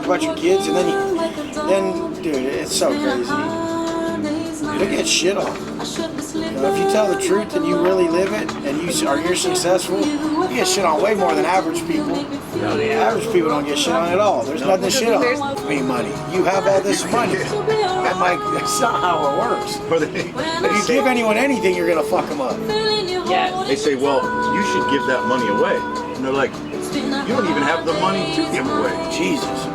about your kids, and then dude, it's so crazy. You'll get shit on. You know, if you tell the truth and you really live it, and you're successful, you get shit on way more than average people. Average people don't get shit on at all. There's nothing to shit on. I mean, money. You have all this money. I'm like, that's not how it works. If you give anyone anything, you're gonna fuck them up. Yes. They say, well, you should give that money away. And they're like, you don't even have the money to give away. Jesus.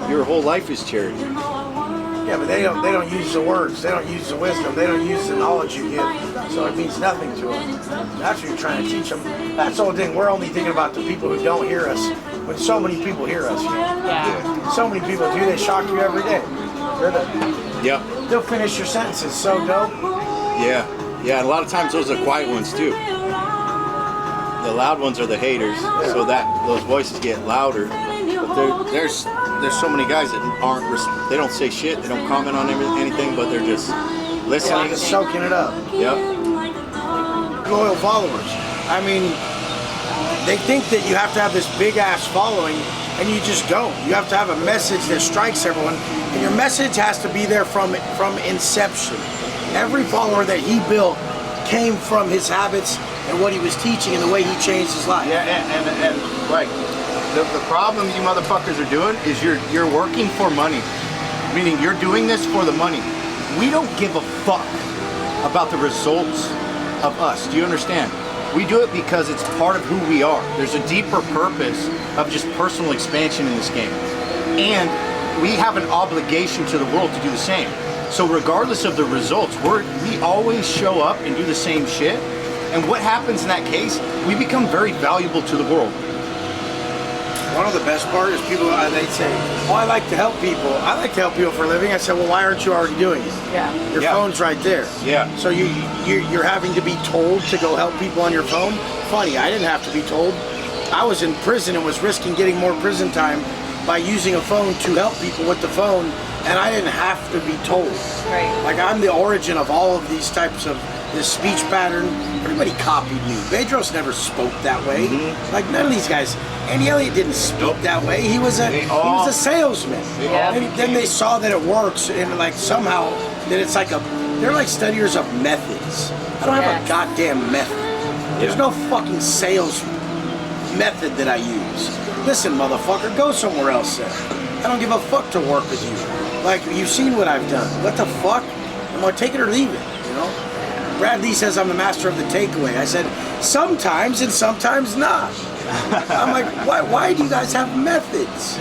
Your whole life is charity. Yeah, but they don't use the words, they don't use the wisdom, they don't use the knowledge you give, so it means nothing to them. That's what you're trying to teach them. That's the whole thing. We're only thinking about the people who don't hear us, when so many people hear us. Yeah. So many people do. They shock you every day. Yep. They'll finish your sentences so dope. Yeah. Yeah, and a lot of times those are the quiet ones too. The loud ones are the haters, so that those voices get louder. But there's so many guys that they don't say shit, they don't comment on anything, but they're just listening. Yeah, just soaking it up. Yep. Loyal followers. I mean, they think that you have to have this big ass following, and you just don't. You have to have a message that strikes everyone, and your message has to be there from inception. Every follower that he built came from his habits and what he was teaching and the way he changed his life. Yeah, and like the problem you motherfuckers are doing is you're working for money, meaning you're doing this for the money. We don't give a fuck about the results of us. Do you understand? We do it because it's part of who we are. There's a deeper purpose of just personal expansion in this game, and we have an obligation to the world to do the same. So regardless of the results, we always show up and do the same shit. And what happens in that case, we become very valuable to the world. One of the best part is people, they say, oh, I like to help people. I like to help people for a living. I said, well, why aren't you already doing it? Yeah. Your phone's right there. Yeah. So you're having to be told to go help people on your phone? Funny, I didn't have to be told. I was in prison and was risking getting more prison time by using a phone to help people with the phone, and I didn't have to be told. Right. Like, I'm the origin of all of these types of this speech pattern. Everybody copied me. Bedros never spoke that way. Like, none of these guys. Andy Elliott didn't speak that way. He was a salesman. Yeah. And then they saw that it works, and like somehow that it's like they're like studiers of methods. I don't have a goddamn method. There's no fucking sales method that I use. Listen, motherfucker, go somewhere else then. I don't give a fuck to work with you. Like, you've seen what I've done. What the fuck? I'm gonna take it or leave it, you know? Brad Lee says I'm the master of the takeaway. I said, sometimes and sometimes not. I'm like, why do you guys have methods?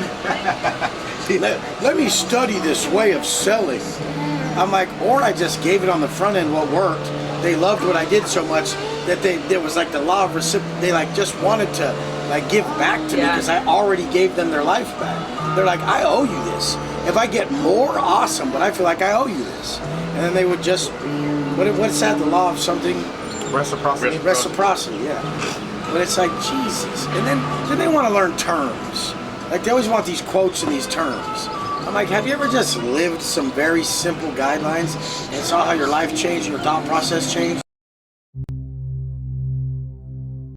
Let me study this way of selling. I'm like, or I just gave it on the front end what worked. They loved what I did so much that there was like the law of reciprocity. They like just wanted to like give back to me because I already gave them their life back. They're like, I owe you this. If I get more, awesome, but I feel like I owe you this. And then they would just, what's that, the law of something? Reciprocity. Reciprocity, yeah. But it's like, Jesus. And then they want to learn terms. Like, they always want these quotes and these terms. I'm like, have you ever just lived some very simple guidelines and saw how your life changed and your thought process changed?